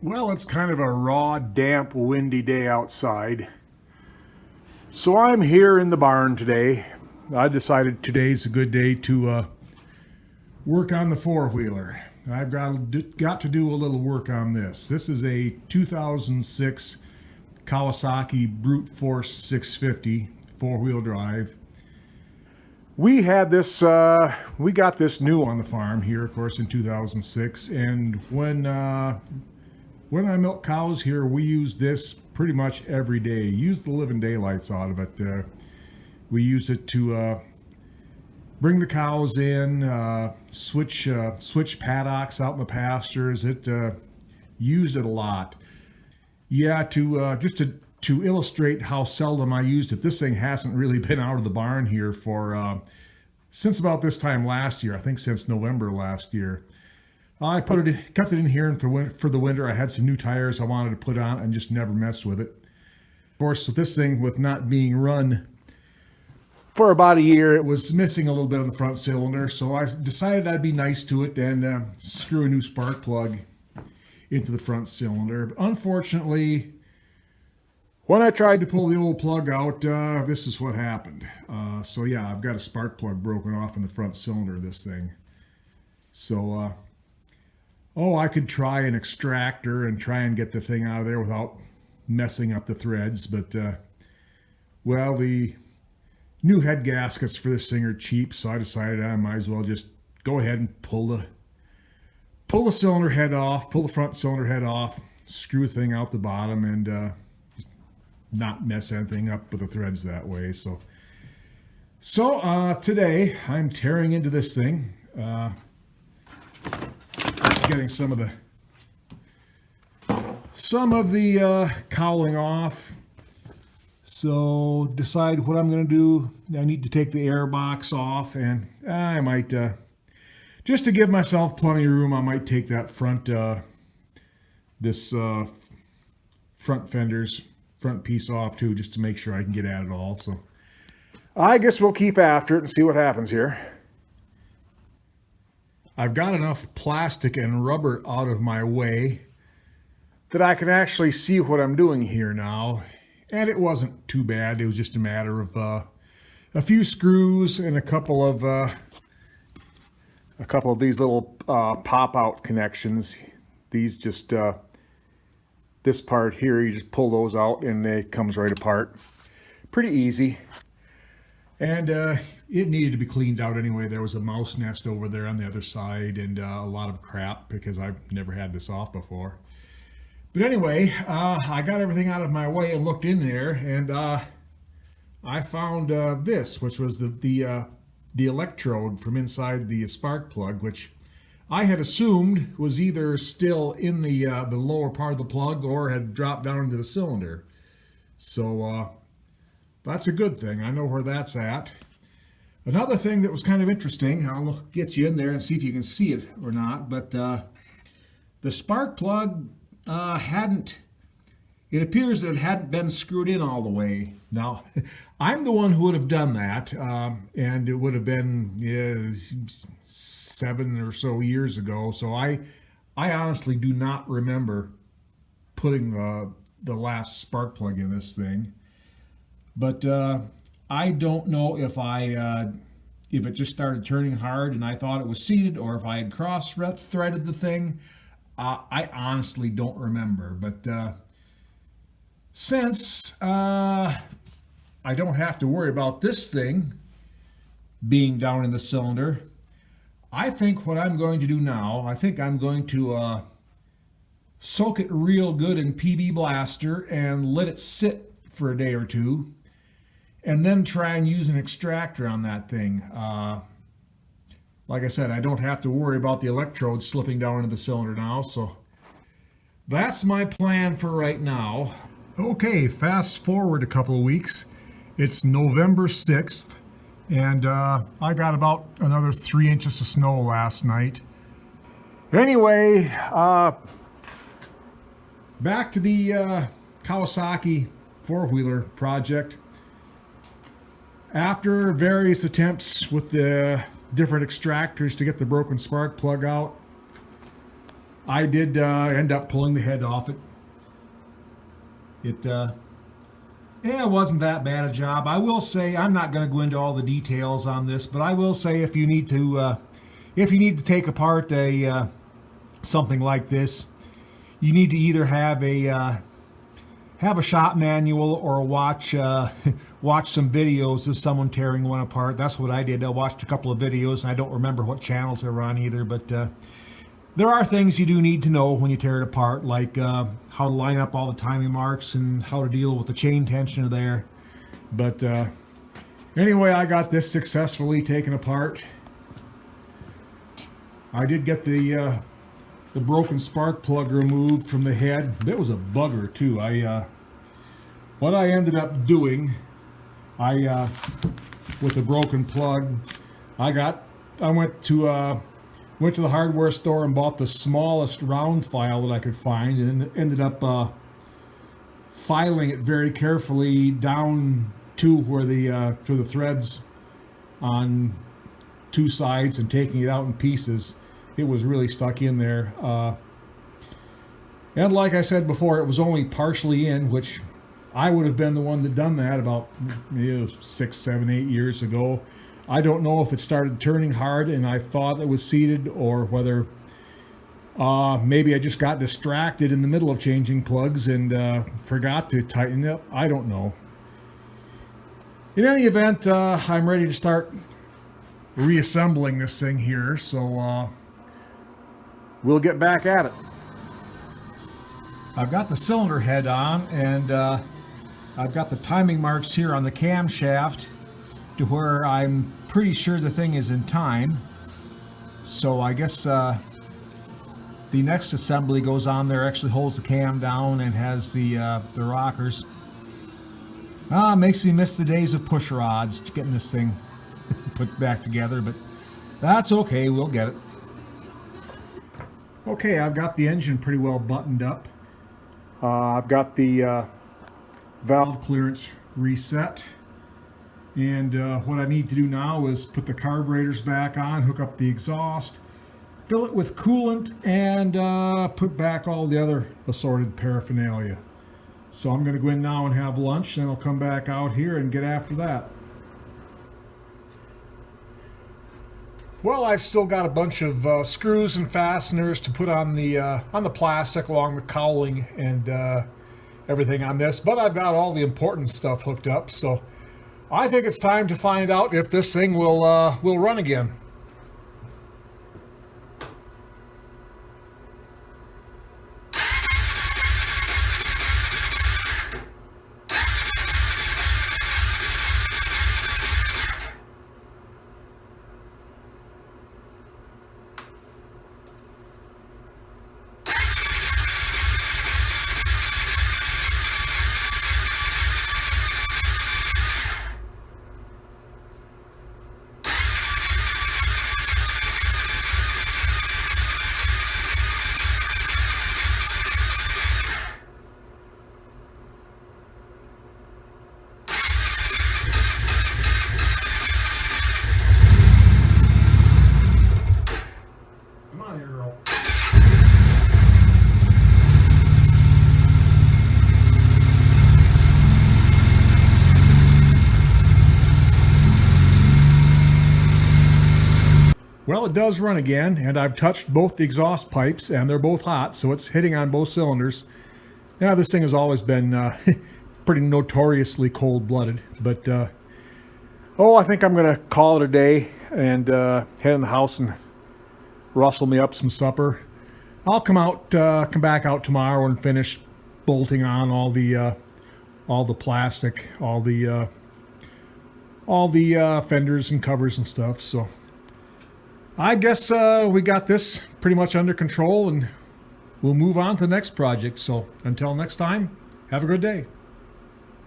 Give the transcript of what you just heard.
Well, it's kind of a raw, damp, windy day outside. So I'm here in the barn today. I decided today's a good day to work on the four-wheeler. I've got to do a little work on this. This is a 2006 Kawasaki Brute Force 650 four-wheel drive. We had this, we got this new on the farm here, of course, in 2006. And when I milk cows here, we use this pretty much every day. Use the living daylights out of it. We use it to bring the cows in, switch paddocks out in the pastures. It used it a lot. Yeah, to illustrate how seldom I used it, this thing hasn't really been out of the barn here for since about this time last year. I think since November last year. I kept it in here for the winter. I had some new tires I wanted to put on and just never messed with it. Of course, with this thing, with not being run for about a year, it was missing a little bit on the front cylinder. So I decided I'd be nice to it and screw a new spark plug into the front cylinder. But unfortunately, when I tried to pull the old plug out, this is what happened. So yeah, I've got a spark plug broken off in the front cylinder of this thing. So, I could try an extractor and try and get the thing out of there without messing up the threads, but, well, the new head gaskets for this thing are cheap, so I decided I might as well just go ahead and pull the cylinder head off, pull the front cylinder head off, screw the thing out the bottom, and not mess anything up with the threads that way. So today I'm tearing into this thing. Getting some of the cowling off. So decide what I'm going to do. I need to take the air box off, and I might just to give myself plenty of room, I might take that front front piece off too, just to make sure I can get at it all. So I guess we'll keep after it and see what happens here. I've got enough plastic and rubber out of my way that I can actually see what I'm doing here now. And it wasn't too bad. It was just a matter of a few screws and a couple of these little pop-out connections. These just, this part here, you just pull those out and it comes right apart. Pretty easy. And it needed to be cleaned out anyway. There was a mouse nest over there on the other side and a lot of crap because I've never had this off before. But anyway, I got everything out of my way and looked in there, and I found this, which was the electrode from inside the spark plug, which I had assumed was either still in the lower part of the plug or had dropped down into the cylinder. So that's a good thing. I know where that's at. Another thing that was kind of interesting, I'll get you in there and see if you can see it or not, but the spark plug it appears that it hadn't been screwed in all the way. Now, I'm the one who would have done that, and it would have been 7 or so years ago, so I honestly do not remember putting the last spark plug in this thing. But I don't know if it just started turning hard and I thought it was seated, or if I had cross-threaded the thing. I honestly don't remember. But since I don't have to worry about this thing being down in the cylinder, I think what I'm going to do now, I think I'm going to soak it real good in PB Blaster and let it sit for a day or two, and then try and use an extractor on that thing. Like I said, I don't have to worry about the electrodes slipping down into the cylinder now, so that's my plan for right now. Okay, fast forward a couple of weeks. It's November 6th, and I got about another 3 inches of snow last night. Anyway, back to the Kawasaki four-wheeler project. After various attempts with the different extractors to get the broken spark plug out, I did end up pulling the head off it. Yeah, it wasn't that bad a job. I will say, I'm not going to go into all the details on this, but I will say if you need to take apart a something like this, you need to either have a shop manual or watch watch some videos of someone tearing one apart. That's what I did. I watched a couple of videos, and I don't remember what channels they were on either, but there are things you do need to know when you tear it apart, like how to line up all the timing marks and how to deal with the chain tensioner there. But anyway, I got this successfully taken apart. I did get the broken spark plug removed from the head. It was a bugger too. What I ended up doing, with the broken plug, I went to the hardware store and bought the smallest round file that I could find, and ended up filing it very carefully down to where the threads on two sides and taking it out in pieces. It was really stuck in there. And like I said before, it was only partially in, which I would have been the one that done that about 6, 7, 8 years ago. I don't know if it started turning hard and I thought it was seated, or whether maybe I just got distracted in the middle of changing plugs and forgot to tighten it up. I don't know. In any event, I'm ready to start reassembling this thing here, so we'll get back at it. I've got the cylinder head on, and I've got the timing marks here on the camshaft to where I'm pretty sure the thing is in time. So I guess the next assembly goes on there, actually holds the cam down and has the rockers. Makes me miss the days of push rods, getting this thing put back together, but that's okay, we'll get it. Okay, I've got the engine pretty well buttoned up. I've got the valve clearance reset. And what I need to do now is put the carburetors back on, hook up the exhaust, fill it with coolant, and put back all the other assorted paraphernalia. So I'm going to go in now and have lunch, and I'll come back out here and get after that. Well, I've still got a bunch of screws and fasteners to put on the plastic along the cowling and everything on this, but I've got all the important stuff hooked up, so I think it's time to find out if this thing will run again. Well, it does run again, and I've touched both the exhaust pipes, and they're both hot, so it's hitting on both cylinders. Now, this thing has always been pretty notoriously cold-blooded, but I think I'm going to call it a day and head in the house and rustle me up some supper. I'll come back out tomorrow and finish bolting on all the plastic, all the fenders and covers and stuff. So I guess we got this pretty much under control, and we'll move on to the next project. So until next time, have a good day.